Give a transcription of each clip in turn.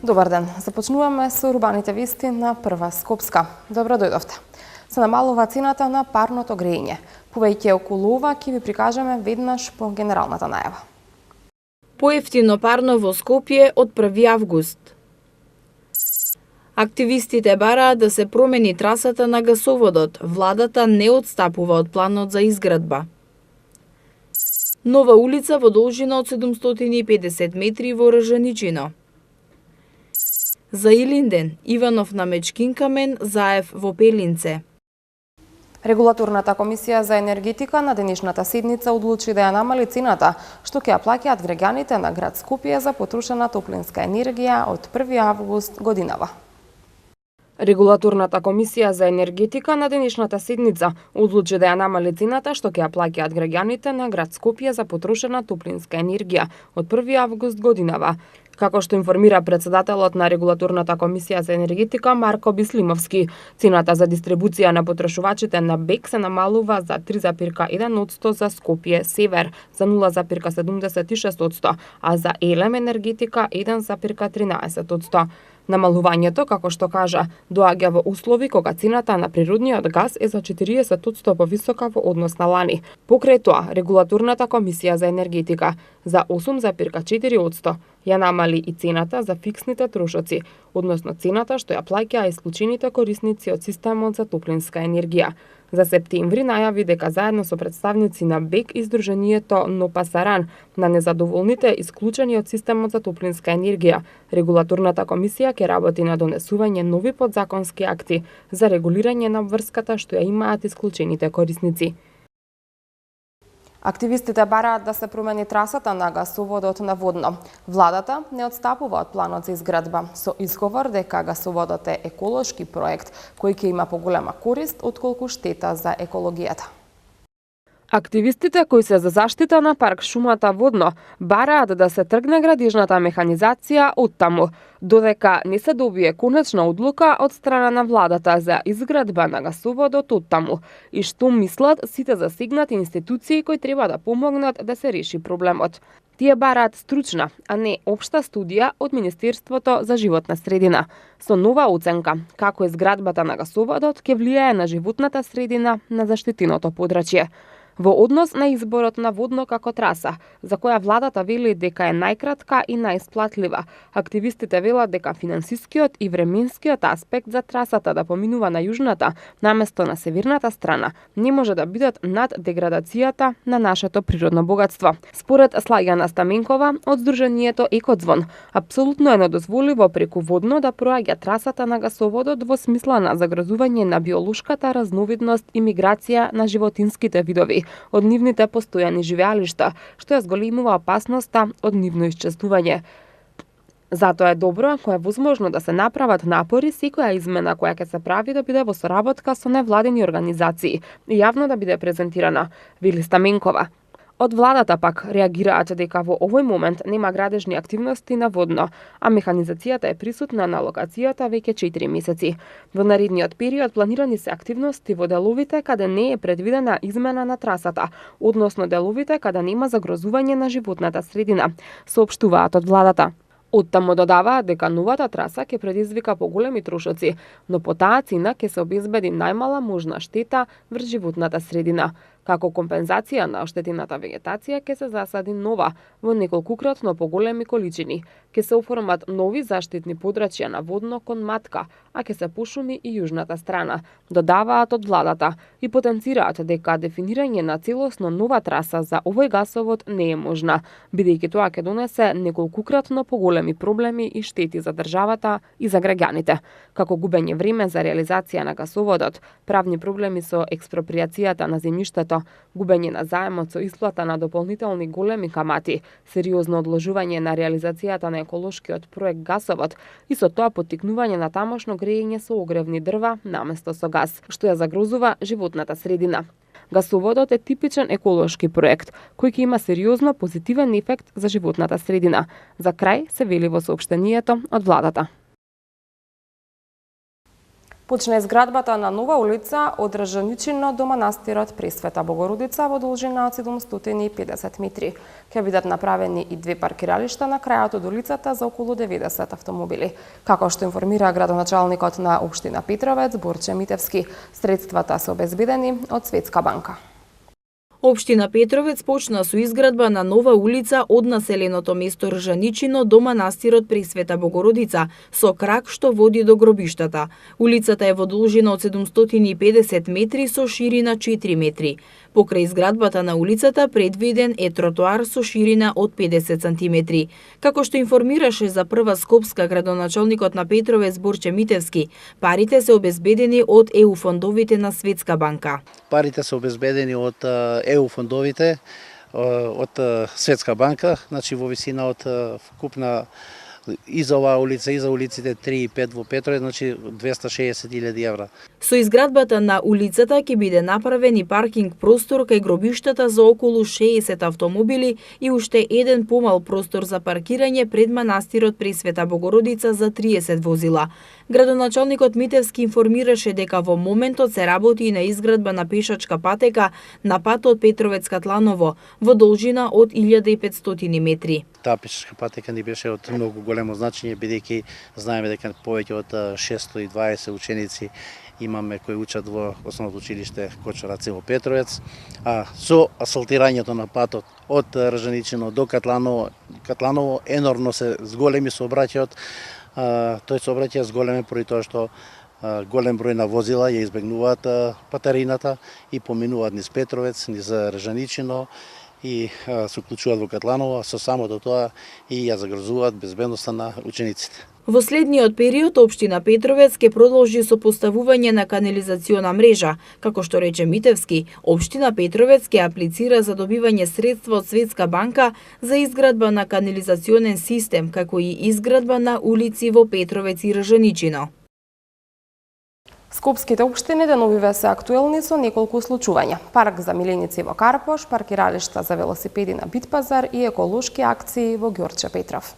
Добар ден. Започнуваме со урбаните вести на Прва Скопска. Добро дојдовте. Се намалува цената на парното грејење. Повеќе околу ова ќе ви прикажеме веднаш по генералната најава. Поевтино парно во Скопје од 1 август. Активистите бараат да се промени трасата на гасоводот. Владата не отстапува од планот за изградба. Нова улица во должина од 750 метри во Ржаничино. За Илинден, Иванов на Мечкинкамен, Заев во Пелинце. Регулаторната комисија за енергетика на денешната седница одлучи да ја намали цената што ќе ја плаќаат граѓаните на град Скопје за потрошена топлинска енергија од 1 август годинава. Регулаторната комисија за енергетика на денешната седница одлучи да ја намали цената што ќе ја плаќаат граѓаните на град Скопје за потрошена топлинска енергија од 1 август годинава. Како што информира председателот на Регулаторната комисија за енергетика Марко Бислимовски, цената за дистрибуција на потрошувачите на БЕК се намалува за 3,1% за Скопје Север, за 0,76%, а за ЕЛЕМ енергетика 1,13%. Намалувањето, како што кажа, доаѓа во услови кога цената на природниот газ е за 40% повисока во однос на лани. Покрај тоа, Регулаторната комисија за енергетика за 8,4% ја намали и цената за фиксните трошоци, односно цената што ја плаќаа исклучените корисници од системот за топлинска енергија. За септември најави дека заедно со представници на БЕК и Сдруженијето НОПАСАРАН на незадоволните исклучени од системот за топлинска енергија, Регулаторната комисија ќе работи на донесување нови подзаконски акти за регулирање на обврската што ја имаат исклучените корисници. Активистите бараат да се промени трасата на гасоводот на Водно. Владата не отстапува од планот за изградба, со изговор дека гасоводот е еколошки проект кој ќе има поголема корист отколку штета за екологијата. Активистите кои се за заштита на парк шумата Водно бараат да се тргне градежната механизација оттаму, додека не се добие конечна одлука од страна на владата за изградба на гасоводот оттаму и што мислат сите засегнати институции кои треба да помогнат да се реши проблемот. Тие бараат стручна, а не општа студија од Министерството за животна средина, со нова оценка како изградбата на гасоводот ќе влијае на животната средина на заштитеното подрачје. Во однос на изборот на Водно како траса, за која владата вели дека е најкратка и најисплатлива, активистите велат дека финансискиот и временскиот аспект за трасата да поминува на јужната наместо на северната страна не може да бидат над деградацијата на нашето природно богатство. Според Слаѓана Стаменкова од Сдруженијето Екодзвон, апсолутно е недозволиво преку Водно да проаѓа трасата на гасоводот во смисла на загрозување на биолошката разновидност и миграција на животинските видови од нивните постојани живеалишта, што ја зголемува опасноста од нивно исчезнување. Затоа е добро, ако е возможно да се направат напори, секоја измена која ќе се прави да биде во соработка со невладени организации и јавно да биде презентирана, вели Стаменкова. Од владата пак реагираат дека во овој момент нема градежни активности на Водно, а механизацијата е присутна на локацијата веќе 4 месеци. Во наредниот период планирани се активности во деловите каде не е предвидена измена на трасата, односно деловите каде нема загрозување на животната средина, соопштуваат од владата. Оттаму додаваат дека новата траса ќе предизвика поголеми трошоци, но по таа цена ќе се обезбеди најмала можна штета врз животната средина. Како компензација на оштетената вегетација ќе се засади нова во неколкукратно поголеми количини. Ќе се оформат нови заштитни подрачја на Водно кон Матка, а ќе се пошуми и јужната страна, додаваат од владата и потенцираат дека дефинирање на целосно нова траса за овој гасовод не е можна, бидејќи тоа ќе донесе неколкукратно поголеми проблеми и штети за државата и за граѓаните, како губење време за реализација на гасоводот, правни проблеми со експроприацијата на земјиштето, губење на заемот со исплата на дополнителни големи камати, сериозно одложување на реализацијата на еколошкиот проект гасовод и со тоа поттикнување на тамошно грејење со огревни дрва наместо со газ, што ја загрозува животната средина. Гасоводот е типичен еколошки проект, кој ќе има сериозно позитивен ефект за животната средина. За крај се вели во соопштенијето од владата. Почне изградбата на нова улица од Ржаничино до манастирот Пресвета Богородица во должина од 750 метри. Ќе бидат направени и 2 паркиралишта на крајот од улицата за околу 90 автомобили. Како што информира градоначалникот на општина Петровец Борче Митевски, средствата се обезбедени од Светска банка. Општина Петровец почна со изградба на нова улица од населеното место Ржаничино до манастирот Пресвета Богородица, со крак што води до гробиштата. Улицата е во должина од 750 метри со ширина 4 метри. Покрај изградбата на улицата предвиден е тротоар со ширина од 50 сантиметри. Како што информираше за прва Скопска градоначалникот на Петровец Борче Митевски, парите се обезбедени од ЕУ фондовите на Светска банка. Парите се обезбедени од ЕУ фондовите од Светска банка, значи во висина од вкупна и за оваа улица, и за улиците 3 и 5 во Петровец, значи 260.000 евра. Со изградбата на улицата ќе биде направен и паркинг простор кај гробиштата за околу 60 автомобили и уште еден помал простор за паркирање пред манастирот Пресвета Богородица за 30 возила. Градоначалникот Митевски информираше дека во моментот се работи и на изградба на пешачка патека на патот Петровец-Катланово во должина од 1500 метри. Таа пешачка патека ни беше од многу големо значење, бидејќи знаеме дека повеќе од 620 ученици имаме кои учат во основното училиште Кочораце во Петровец, а со асфалтирањето на патот од Ржаничино до Катланово енормно се зголеми сообраќајот. Тој сообраќај зголеме поради тоа што голем број на возила ја избегнуваат патарината и поминуваат низ Петровец, низ Ржаничино и се уклучуваат во Катланово, со самото тоа и ја загрозуваат безбедноста на учениците. Во следниот период, општина Петровец ќе продолжи со поставување на канализациона мрежа. Како што рече Митевски, општина Петровец ќе аплицира за добивање средства од Светска банка за изградба на канализационен систем, како и изградба на улици во Петровец и Ржаничино. Скопските општини деновиве се актуелни со неколку случувања. Парк за миленици во Карпош, паркиралишта за велосипеди на Битпазар и еколошки акции во Ѓорче Петров.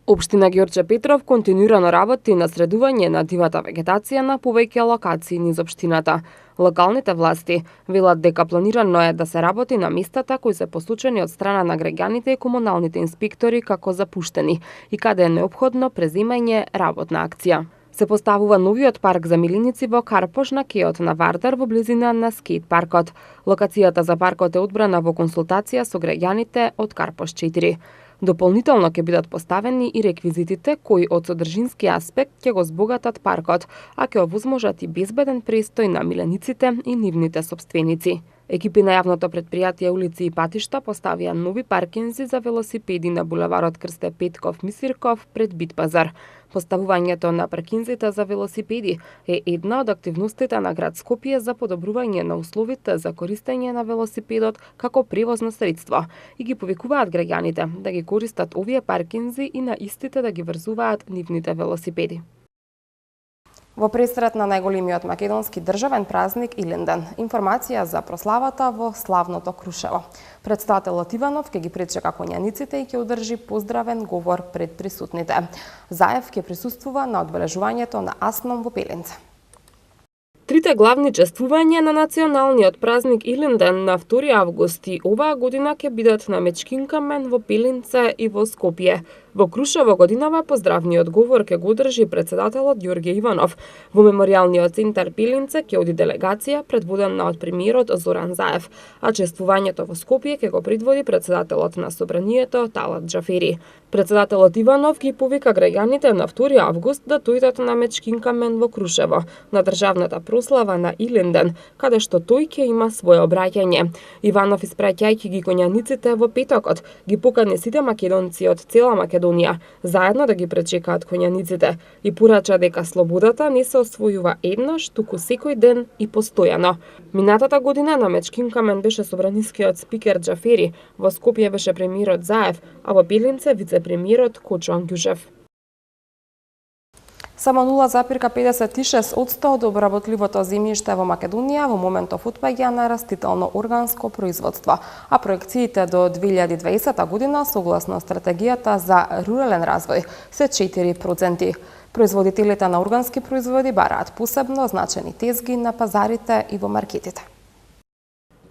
Општина Ѓорче Петров континуирано работи на средување на дивата вегетација на повеќе локации низ општината. Локалните власти велат дека планирано е да се работи на местата кои се посочени од страна на граѓаните и комуналните инспектори како запуштени и каде е неопходно преземање работна акција. Се поставува новиот парк за миленици во Карпош на кеот на Вардар во близина на скейт паркот. Локацијата за паркот е одбрана во консултација со граѓаните од Карпош 4. Дополнително ќе бидат поставени и реквизитите кои од содржински аспект ќе го збогатат паркот, а ќе овозможат и безбеден престој на милениците и нивните сопственици. Екипи на јавното претпријатие улици и патишта поставија нови паркинзи за велосипеди на булеварот Крсте Петков Мисирков пред Битпазар. Поставувањето на паркинзите за велосипеди е една од активностите на град Скопје за подобрување на условите за користење на велосипедот како превозно средство и ги повикуваат граѓаните да ги користат овие паркинзи и на истите да ги врзуваат нивните велосипеди. Во пресрет на најголемиот македонски државен празник Илинден, информација за прославата во славното Крушево. Претставателот Иванов ќе ги пречека конјаниците и ќе одржи поздравен говор пред присутните. Заев ќе присуствува на одбележувањето на Асном во Пелинце. Трите главни чествувања на националниот празник Илинден на 2 август и оваа година ќе бидат на Мечкин камен во Пелинце и во Скопје. Во Крушево годинава поздравниот говор ќе го одржи председателот Ѓорѓе Иванов. Во меморијалниот центар Пелинце ќе оди делегација предводена од премиерот Зоран Заев, а чествувањето во Скопје ќе го предводи председателот на собранието Талат Џафери. Председателот Иванов ги повика граѓаните на 2 август да дојдат на Мечкин камен во Крушево, на државната прослава на Илинден, каде што тој ќе има свое обраќање. Иванов испраќајќи ги конјаниците во петокот, ги покани сите македонци од цела Македонија заедно да ги пречекаат конјаниците и порача дека слободата не се освојува еднаш, туку секој ден и постојано. Минатата година на Мечкин камен беше собранискиот спикер Џафери, во Скопје беше премиерот Заев, а во Пелинце вице-премиерот Кочо Ангјужев. Само 0,56% од обработливото земјиште во Македонија во моментов отпаѓа на растително-органско производство, а проекциите до 2020 година согласно стратегијата за рурален развој се 4%. Производителите на органски производи бараат посебно означени тезги на пазарите и во маркетите.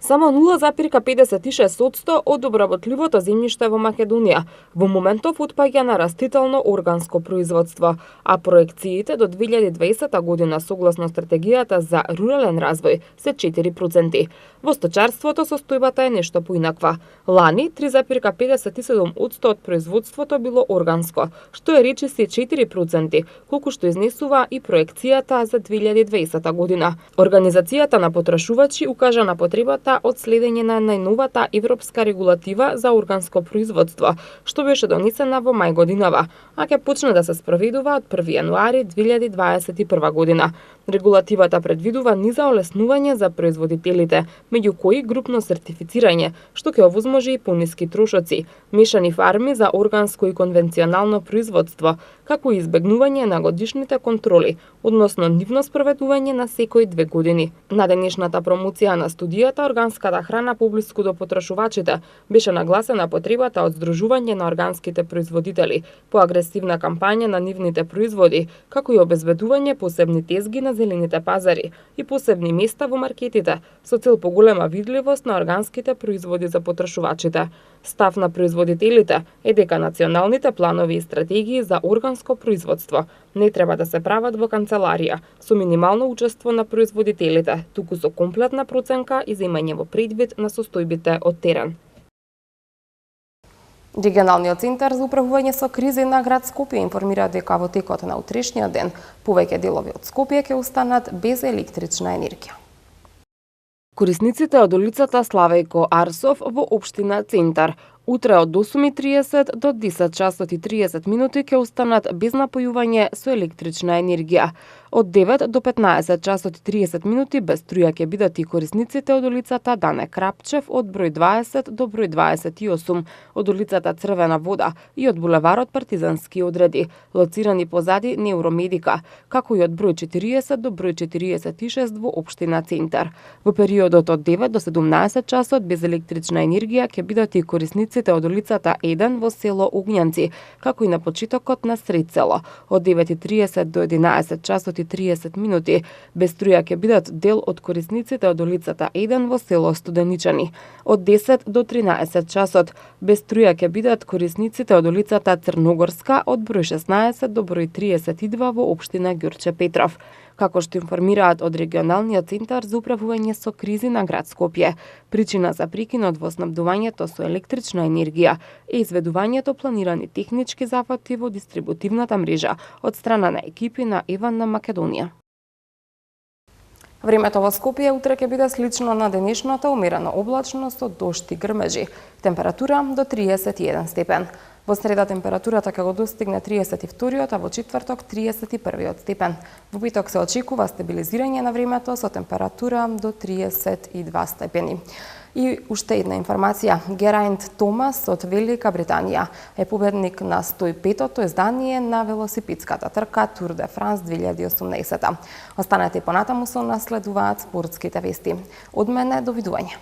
Само 0,56% од обработливото земјиште во Македонија во моментов отпаѓа на растително органско производство, а проекциите до 2020 година согласно стратегијата за рурален развој се 4%. Во сточарството состојбата е нешто поинаква. Лани 3,57% од производството било органско, што е речиси 4%, колку што изнесува и проекцијата за 2020 година. Организацијата на потрошувачи укажа на потребата од следење на најновата европска регулатива за органско производство, што беше донесена во мај годинава, а ќе почне да се спроведува од 1 јануари 2021 година. Регулативата предвидува низа олеснување за производителите, меѓу кои групно сертифицирање, што ќе овозможи и пониски трошоци, мешани фарми за органско и конвенционално производство, како и избегнување на годишните контроли, односно нивно спроведување на секои 2 години. На денешната промоција на студијата Органската храна поблиску до потрошувачите беше нагласена потребата од здружување на органските производители по агресивна кампања на нивните производи, како и обезбедување посебни тезги на зелените пазари и посебни места во маркетите со цел поголема видливост на органските производи за потрошувачите. Став на производителите е дека националните планови и стратегии за органско производство не треба да се прават во канцеларија со минимално учество на производителите, туку со комплетна проценка и земање во предвид на состојбите од терен. Регионалниот центар за управување со кризи на град Скопје информира дека во текот на утрешниот ден повеќе делови од Скопје ќе останат без електрична енергија. Корисниците од улицата Славејко Арсов во општина Центар утре од 8:30 до 10 часот и 30 минути ќе останат без напојување со електрична енергија. Од 9 до 15 часот и 30 минути без струја ќе бидат и корисниците од улицата Дане Крапчев од број 20 до број 28, од улицата Црвена вода и од булеварот Партизански одреди, лоцирани позади Невромедика, како и од број 40 до број 46 во општина Центар. Во периодот од 9 до 17 часот без електрична енергија ќе бидат и корисниците од улицата 1 во село Огњанци, како и на почетокот на сред село. Од 9:30 до 11 часот и 30 минути без струја ќе бидат дел од корисниците од улицата 1 во село Студеничани. Од 10 до 13 часот без струја ќе бидат корисниците од улицата Црногорска од број 16 до број 32 во општина Ѓурче Петров. Како што информираат од Регионалниот центар за управување со кризи на град Скопје, причина за прекинот во снабдувањето со електрична енергија е изведувањето планирани технички зафати во дистрибутивната мрежа од страна на екипи на Еван на Македонија. Времето во Скопје утре ќе биде слично на денешното, умерено облачно со дожд и грмежи. Температура до 31 степен. Во среда температурата ќе го достигне 32, а во четврток 31 степен. Во петок се очекува стабилизирање на времето со температура до 32 степени. И уште една информација. Герајнт Томас од Велика Британија е победник на 105-то издание на велосипедската трка Тур де Франс 2018. Останете понатаму со наследуваат спортските вести. Од мене, довидување.